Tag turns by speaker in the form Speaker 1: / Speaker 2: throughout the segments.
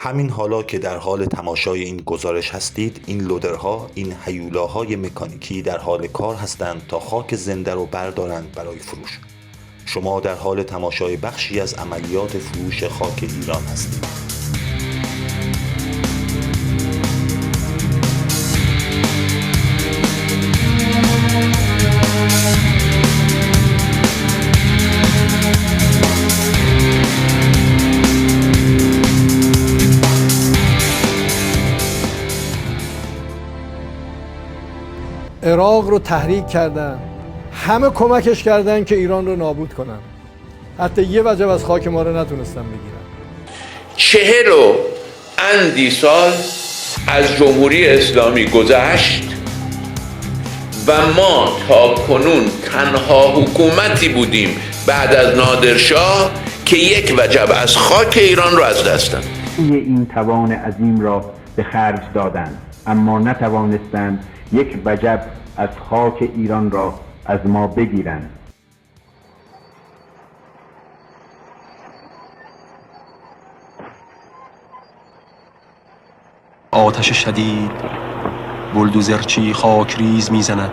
Speaker 1: همین حالا که در حال تماشای این گزارش هستید، این لودرها، این هیولاهای مکانیکی در حال کار هستند تا خاک زنده رو بردارند برای فروش. شما در حال تماشای بخشی از عملیات فروش خاک ایران هستید.
Speaker 2: عراق رو تحریک کردن، همه کمکش کردن که ایران رو نابود کنن. حتی یه وجب از خاک ما رو نتونستن بگیرن.
Speaker 3: 40 سال از جمهوری اسلامی گذشت و ما تا کنون تنها حکومتی بودیم بعد از نادرشاه که یک وجب از خاک ایران رو از دست داد.
Speaker 4: این توان عظیم را به خرج دادند، اما نتوانستند یک وجب از خاک ایران را از ما بگیرند.
Speaker 5: آتش شدید بلدوزرچی خاک ریز میزند،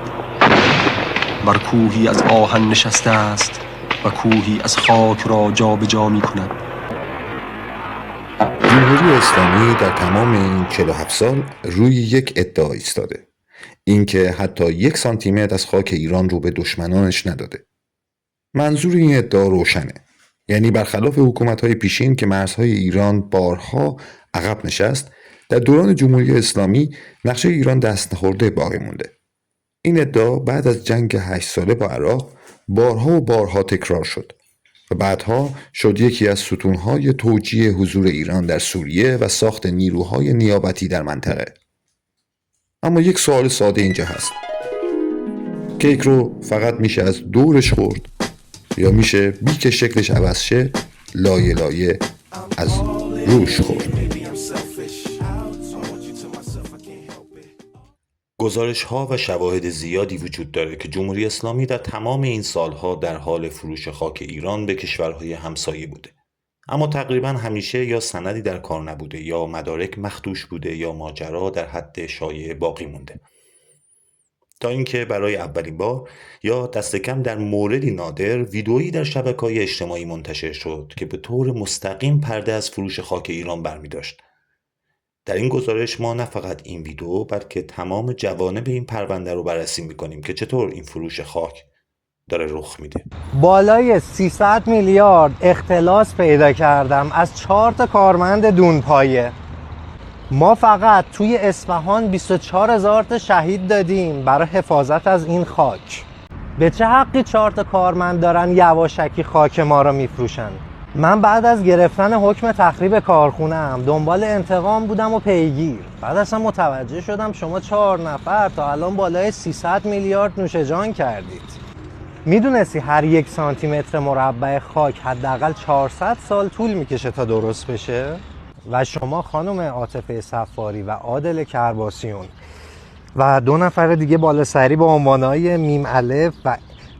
Speaker 5: بر کوهی از آهن نشسته است و کوهی از خاک را جا به جا می کند.
Speaker 1: جمهوری اسلامی در تمام این 47 سال روی یک ادعا ایستاده، اینکه حتی 1 سانتیمتر از خاک ایران رو به دشمنانش نداده. منظور این ادعا روشنه، یعنی برخلاف حکومت‌های پیشین که مرزهای ایران بارها عقب نشست، در دوران جمهوری اسلامی نقشه ایران دست نخورده باقی مونده. این ادعا بعد از جنگ 8 ساله با عراق بارها و بارها تکرار شد و بعدها شد یکی از ستونهای توجیه حضور ایران در سوریه و ساخت نیروهای نیابتی در منطقه. اما یک سوال ساده اینجا هست: کیک رو فقط میشه از دورش خورد یا میشه بی که شکلش عوض شه لایه لایه از روش خورد؟ گزارش ها و شواهد زیادی وجود داره که جمهوری اسلامی در تمام این سالها در حال فروش خاک ایران به کشورهای همسایه بوده، اما تقریبا همیشه یا سندی در کار نبوده یا مدارک مخدوش بوده یا ماجرا در حد شایعه باقی مونده، تا اینکه برای اولین بار یا دست کم در موردی نادر ویدئویی در شبکه‌های اجتماعی منتشر شد که به طور مستقیم پرده از فروش خاک ایران برمی داشت. در این گزارش ما نه فقط این ویدئو بلکه تمام جوانب این پرونده رو بررسی می‌کنیم که چطور این فروش خاک داره رخ میده.
Speaker 6: بالای 300 میلیارد اختلاس پیدا کردم از 4 تا کارمند دونپایه. ما فقط توی اصفهان 24,000 تا شهید دادیم برای حفاظت از این خاک. به چه حقی 4 تا کارمند دارن یواشکی خاک ما رو میفروشن؟ من بعد از گرفتن حکم تخریب کارخونه‌ام دنبال انتقام بودم و پیگیر. بعد اصلا متوجه شدم شما 4 نفر تا الان بالای 300 میلیارد نوش جان کردید. میدونستی هر 1 سانتیمتر مربع خاک حداقل 400 سال طول میکشه تا درست بشه؟ و شما خانم عاطفه صفاری و عادل کرباسیون و 2 نفر دیگه بالا سری با عنوانهای میم الف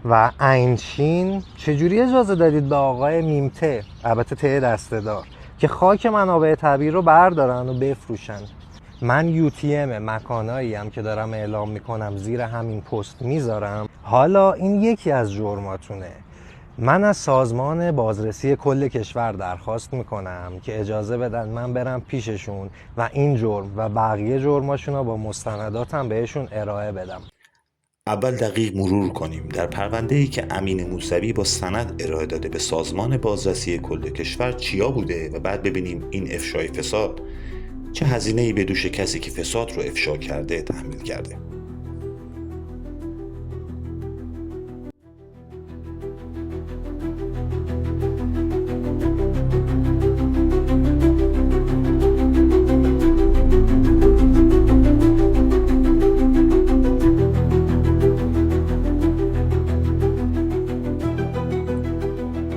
Speaker 6: و عین شین چجوری اجازه دادید به آقای میم ته، البته ته دسته دار، که خاک منابع طبیعی رو بردارن و بفروشن؟ من UTM مکانایی هم که دارم اعلام میکنم زیر همین پست میذارم. حالا این یکی از جرماتونه. من از سازمان بازرسی کل کشور درخواست میکنم که اجازه بدن من برم پیششون و این جرم و بقیه جرماشون رو با مستنداتم بهشون ارائه بدم.
Speaker 1: اول دقیق مرور کنیم در پرونده‌ای که امین موسوی با سند ارائه داده به سازمان بازرسی کل کشور چیا بوده و بعد ببینیم این افشای فساد چه هزینه‌ای به دوش کسی که فساد رو افشا کرده تحمیل کرده.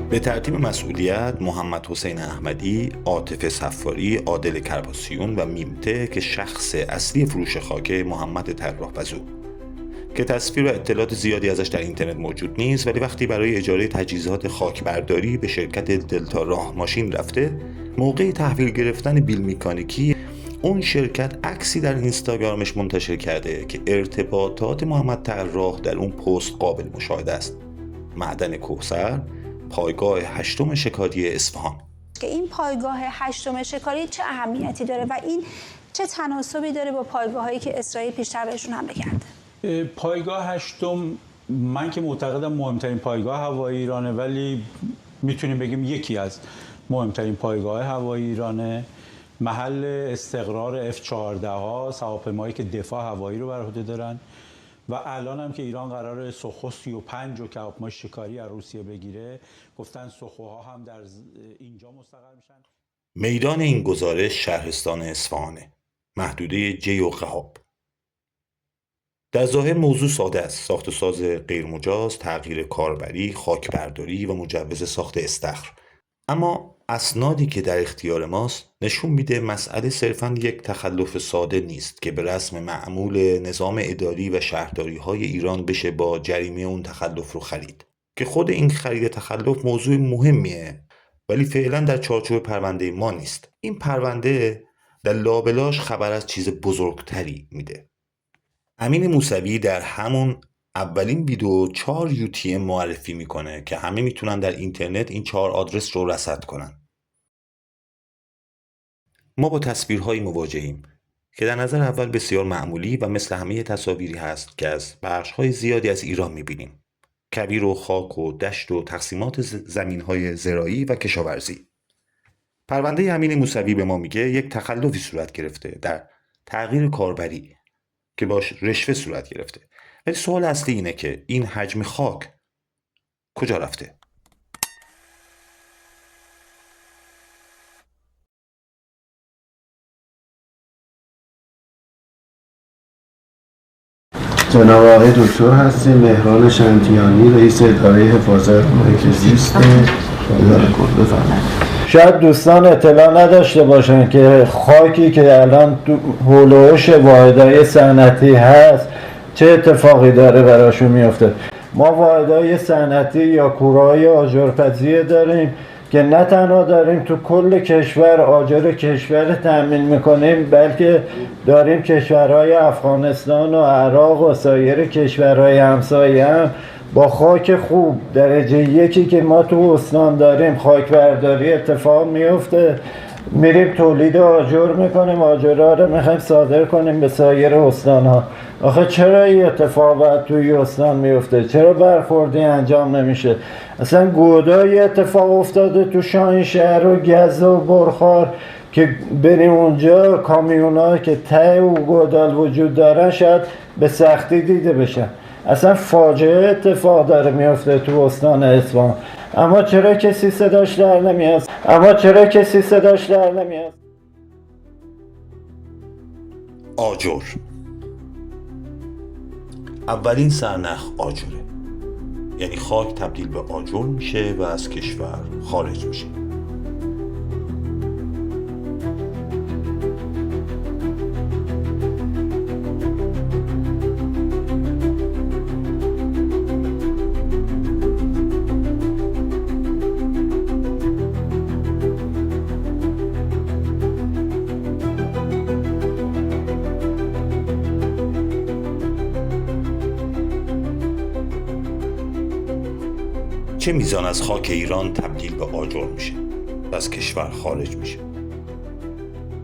Speaker 1: به ترتیب مسئولیت محمد حسین احمدی، عاطفه صفاری، عادل کرباسیون و میم ته که شخص اصلی فروش خاک محمد طراح‌پزو. که تصویر و اطلاعات زیادی ازش در اینترنت موجود نیست، ولی وقتی برای اجاره تجهیزات خاکبرداری به شرکت دلتا راه ماشین رفته، موقع تحویل گرفتن بیل مکانیکی اون شرکت عکسی در اینستاگرامش منتشر کرده که ارتباطات محمد طراح در اون پست قابل مشاهده است. معدن کوثر، پایگاه 8 شکاری اصفهان.
Speaker 7: که این پایگاه 8 شکاری چه اهمیتی داره و این چه تناسبی داره با پایگاه‌هایی که اسرائیل پیشتر بهشون حمله کرده؟
Speaker 8: پایگاه 8 من که معتقدم مهمترین پایگاه هوایی ایرانه، ولی میتونیم بگیم یکی از مهمترین پایگاه هوایی ایرانه. محل استقرار F-14 ها، هواپیماهایی که دفاع هوایی رو بر عهده دارن و الان هم که ایران قراره سوخو 35 و هواپیمای شکاری از روسیه بگیره، گفتن سوخوها هم در اینجا مستقر میشن.
Speaker 1: میدان این گزارش شهرستان اصفهانه، محدوده جی و قحاب. در ظاهر موضوع ساده است: ساخت و ساز غیرمجاز، تغییر کاربری، خاکبرداری و مجوز ساخت استخر. اما اسنادی که در اختیار ماست نشون میده مسئله صرفاً یک تخلف ساده نیست که به رسم معمول نظام اداری و شهرداری های ایران بشه با جریمه اون تخلف رو خرید، که خود این خرید تخلف موضوع مهمیه، ولی فعلا در چارچوب پرونده ما نیست. این پرونده در لابلاش خبر از چیز بزرگتری میده. امین موسوی در همون اولین ویدیو 4 UTM معرفی میکنه که همه میتونن در اینترنت این 4 آدرس رو رصد کنن. ما با تصویرهایی مواجهیم که در نظر اول بسیار معمولی و مثل همه تصاویری هست که از بخش‌های زیادی از ایران میبینیم: کویر و خاک و دشت و تقسیمات زمین‌های زراعی و کشاورزی. پرونده امین موسوی به ما میگه یک تخلفی صورت گرفته در تغییر کاربری که باش رشوه صورت گرفته. ولی سوال اصلی اینه که این حجم خاک کجا رفته؟
Speaker 9: جناب آقای دکتر هستیم، مهران شنتیانی، رئیس اداره حفاظت محیط زیست اداره کل. بفرمایید.
Speaker 10: شاید دوستان اطلاع نداشته باشن که خاکی که الان تو حول و حوش واحدهای صنعتی هست چه اتفاقی داره براشون میفته. ما واحدهای صنعتی یا کوره‌های آجرپزی داریم که نه تنها داریم تو کل کشور آجر کشور تأمین میکنیم، بلکه داریم کشورهای افغانستان و عراق و سایر کشورهای همسایه هم با خاک خوب درجه 1 که ما تو استان داریم خاکبرداری اتفاق میفته. میریم تولید آجر میکنیم، آجرها رو میخوایم صادر کنیم به سایر استانها. آخه چرا این اتفاق باید توی استان میفته؟ چرا برخوردی انجام نمیشه؟ اصلا گودای اتفاق افتاده تو شاهینشهر و گزه و برخار که بریم اونجا کامیونا که ته و گودال وجود دارن شاید به سختی دیده بشن. اصلا فاجعه اتفاق داره میفته تو استان اصفهان. اما چرا کسی صداش در نمیاد؟
Speaker 1: آجر. اولین سرنخ آجره، یعنی خاک تبدیل به آجر میشه و از کشور خارج میشه. چه میزان از خاک ایران تبدیل به آجر میشه و از کشور خارج میشه؟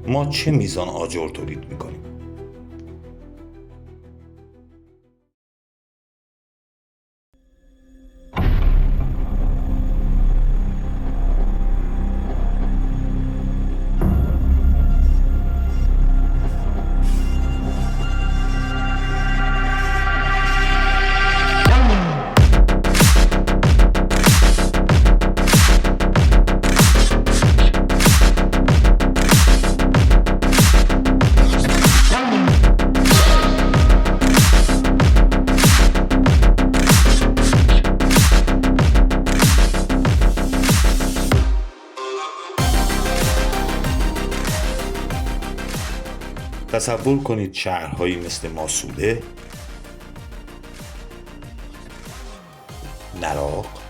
Speaker 1: ما چه میزان آجر تولید میکنیم؟ تصور کنید شهرهایی مثل ماسوله، نراق،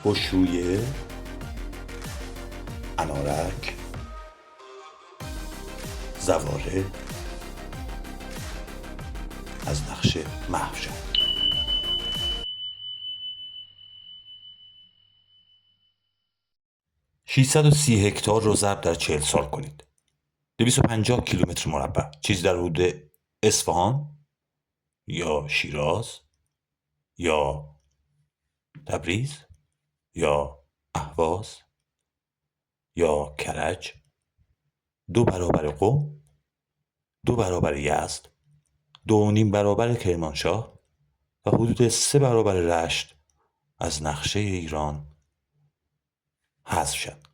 Speaker 1: بشرویه، انارک، زواره از نقشه محو شد. 630 هکتار رو ضرب در 40 سال کنید. 250 کیلومتر مربع، چیز در حدود اصفهان یا شیراز یا تبریز یا اهواز یا کرج، 2 برابر قم، 2 برابر یزد، 2.5 برابر کرمانشاه و حدود 3 برابر رشت از نقشه ایران حذف شد.